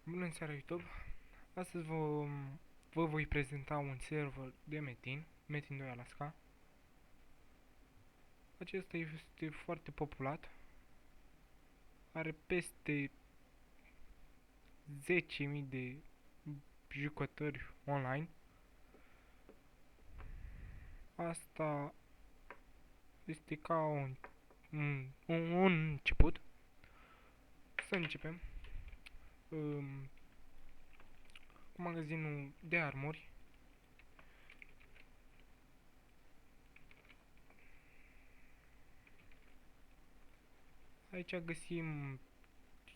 Bună seara YouTube! Astăzi vă voi prezenta un server de Metin 2 Alaska. Acesta este foarte populat. Are peste 10.000 de jucători online. Asta este ca un început. Să începem cu magazinul de armuri. Aici găsim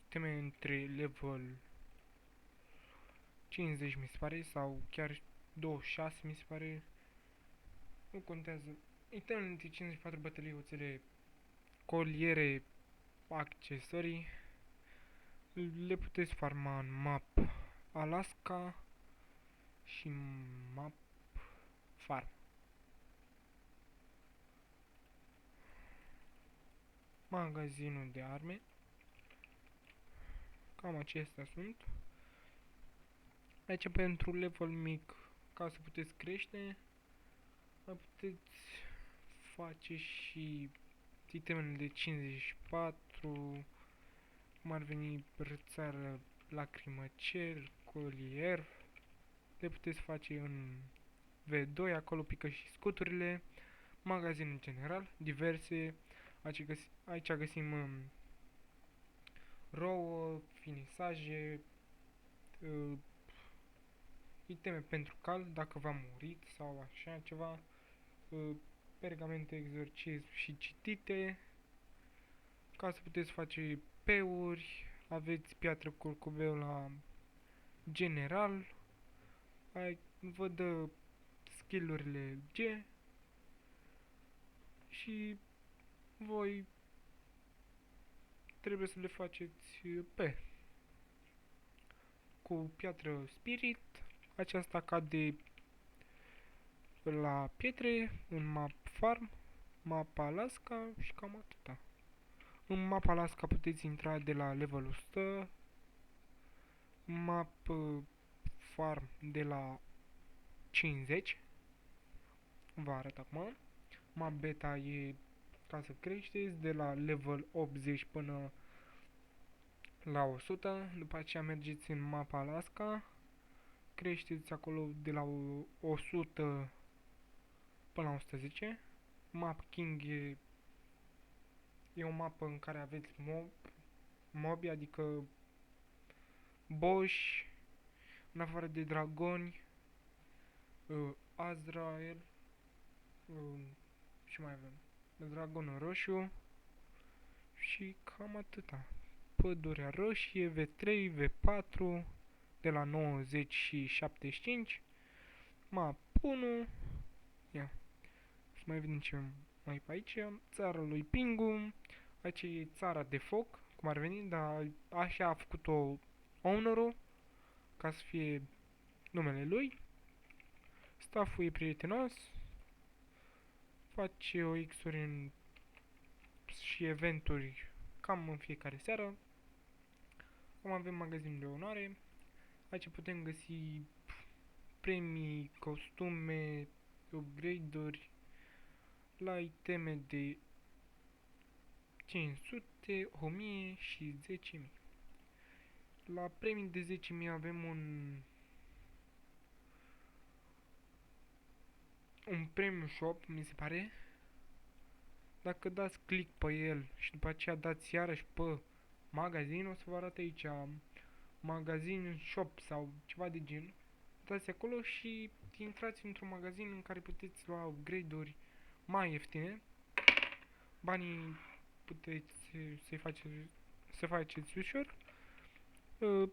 teme între level 50 mi se pare, sau chiar 26 mi se pare. Nu contează. Itemele între 54 bătălii, oțele, coliere, accesorii. Le puteți farma în map Alaska și map farm. Magazinul de arme. Cam acestea sunt. Aici pentru level mic, ca să puteți crește, mai puteți face și itemele de 54, cum ar veni rățară, lacrimă, cer, colier. Le puteți face în V2, acolo pică și scuturile. Magazin în general, diverse. Aici găsim rouă, finisaje, iteme pentru cal, dacă v-a murit sau așa ceva, pergamente, exorcism și citite, ca să puteți face P-uri. Aveți piatră curcubeu la general, vă dă skill-urile G și voi trebuie să le faceți P. Cu piatră spirit, aceasta cade la pietre, în map farm, mapa Alaska și cam atâta. În mapa Alaska puteți intra de la level 100, map farm de la 50, vă arăt acum. Map beta e ca să creșteți de la level 80 până la 100, după aceea mergeți în mapa Alaska, creșteți acolo de la 100 până la 110. Map King e o mapă în care aveți mobi, adică boși, în afară de dragoni, Azrael, și mai avem dragonul roșu și cam atâta. Pădurea roșie, V3, V4, de la 90 și 75, map 1, ia, să mai vedem ce mai pe aici, țara lui Pingu, aici e țara de foc, cum ar veni, dar așa a făcut-o owner-ul, ca să fie numele lui. Stafful e prietenos, face OX-uri și eventuri cam în fiecare seară. Acum avem magazin de onoare. Aici putem găsi premii, costume, upgrade-uri la iteme de 500, 1000 și 10.000. La premii de 10.000 avem un premium shop, mi se pare. Dacă dați click pe el și după aceea dați iarăși pe magazin, o să vă arate aici magazin shop sau ceva de gen. Dați acolo și intrați într-un magazin în care puteți lua upgrade-uri mai ieftine. Banii puteți să faceți ușor.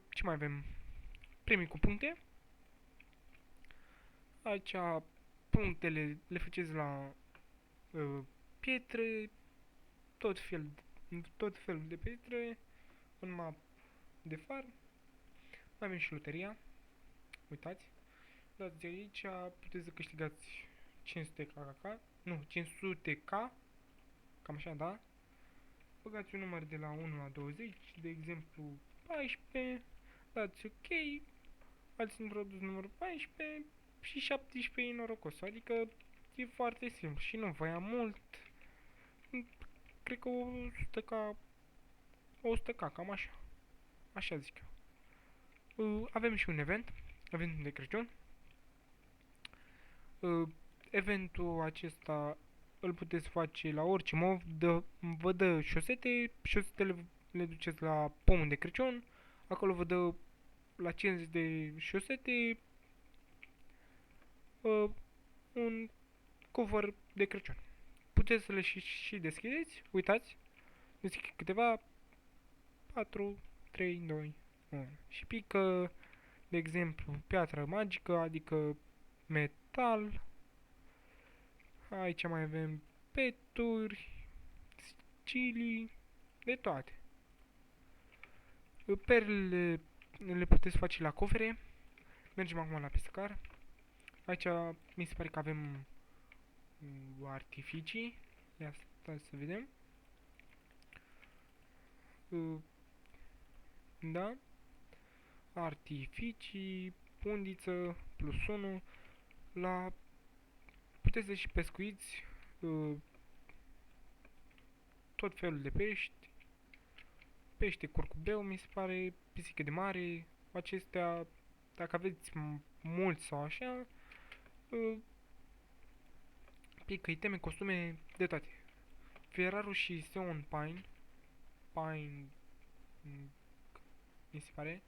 Ce mai avem? Premii cu puncte. Aici punctele le faceți la pietre, tot felul de pietre, în map de farm. Mai avem și loteria. Uitați. Dați aici, puteți să câștigați 500 KKK, nu, 500K, cam așa, da? Băgați un număr de la 1 la 20, de exemplu 14, dați ok, ați introdus numărul 14 și 17 e norocos, adică e foarte simplu și nu vă ia mult, cred că 100k, 100k, cam așa, așa zic eu. Avem și un event de Crăciun. Eventul acesta îl puteți face la orice mod, vă dă șosetele le duceți la pomul de Crăciun, acolo vă dă la 50 de șosete un cover de Crăciun. Puteți să le și deschideți, uitați, deschid câteva, 4, 3, 2, 1 și pică, de exemplu, piatră magică, adică metal. Aici mai avem peturi, chili, de toate. Perlele le puteți face la cofere. Mergem acum la pescar. Aici mi se pare că avem artificii. Ia stai să vedem. Da. Artificii, pundiță, plus 1. La puteți să și pescuiți tot felul de pești. Pește curcubeu, mi se pare, pisică de mare. Acestea, dacă aveți mulți sau așa, pică iteme, costume, de toate. Ferrarul și Seon Pine, mi se pare,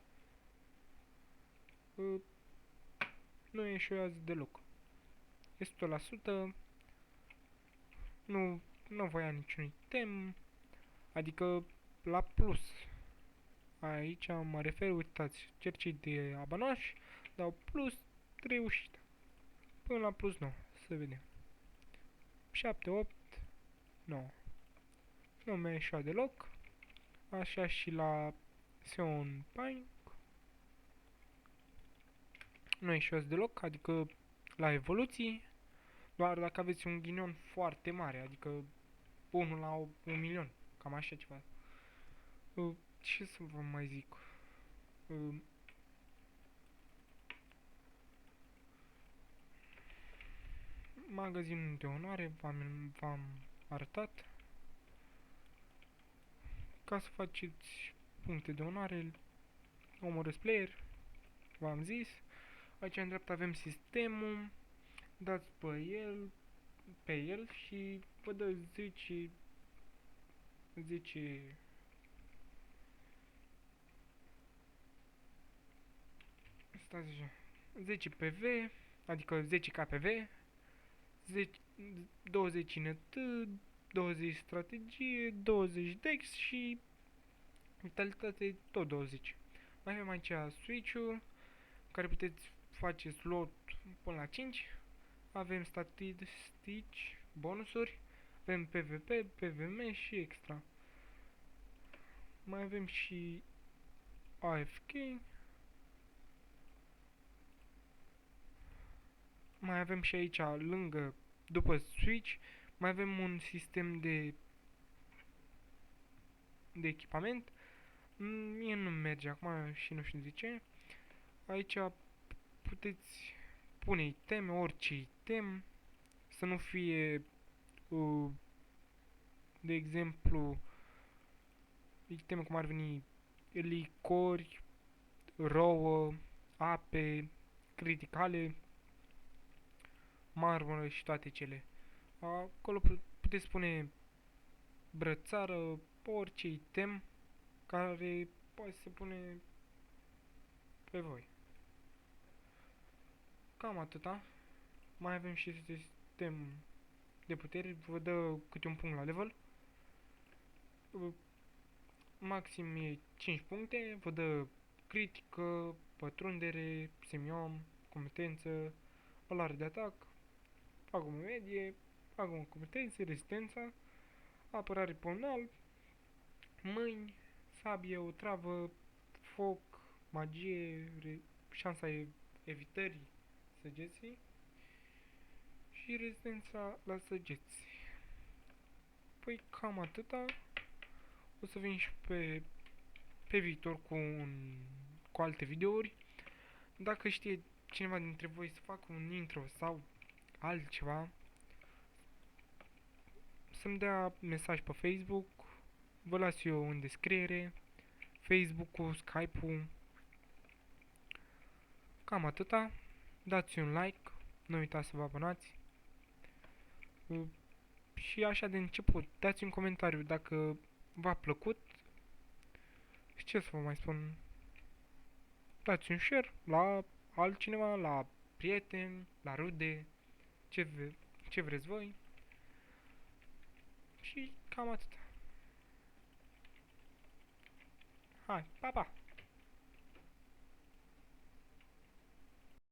nu eșuează deloc. Este 100%, nu voi ia niciun item, adică la plus. Aici mă refer, uitați, cercei de abanoși dau plus reușită. Până la plus 9, să vedem. 7, 8, 9. Nu mi-a ieșit deloc. Așa și la Seon Pine. Nu ieșit deloc, adică la evoluții. Doar dacă aveți un ghinion foarte mare, adică 1 la 1 milion. Cam așa ceva. Ce să vă mai zic? Magazinul de onoare v-am arătat. Ca să faceți puncte de onoare, omorâți player, v-am zis. Aici în dreapta avem sistemul, dați pe el și vă dă 10 stați așa, 10 PV, adică 10 KPV, 20 NT, 20 strategie, 20 Dex și vitalitate tot 20. Mai avem aici switch-ul, care puteți face slot până la 5. Avem statistici, bonusuri, avem PvP, PvM și extra. Mai avem și AFK. Mai avem și aici, lângă, după switch, mai avem un sistem de echipament. Mie nu merge acum și nu știu de ce. Aici puteți pune iteme, orice item, să nu fie, de exemplu, iteme cum ar veni licori, rouă, ape, criticale, marmură și toate cele. Acolo puteți pune brățară, orice item care poate să pune pe voi. Cam atâta. Mai avem și sistem de putere, vă dă câte un punct la level. Maxim e 5 puncte, vă dă critică, pătrundere, semiom, competență, valoare de atac, pagubă medie, pagubă competențe, rezistența, apărare pulmonal, mâini, sabie, otravă, foc, magie, șansa evitării săgeții și rezistența la săgeți. Păi cam atâta. O să vin și pe viitor cu un cu alte videouri. Dacă știe cineva dintre voi să facă un intro sau altceva, să-mi dea mesaj pe Facebook, vă las eu în descriere, Facebook-ul, Skype-ul, cam atâta. Dați un like, nu uitați să vă abonați. Și așa de început, dați un comentariu dacă v-a plăcut. Și ce să vă mai spun? Dați un share la altcineva, la prieteni, la rude, ce vreți voi. Și cam atât. Hai, pa, pa!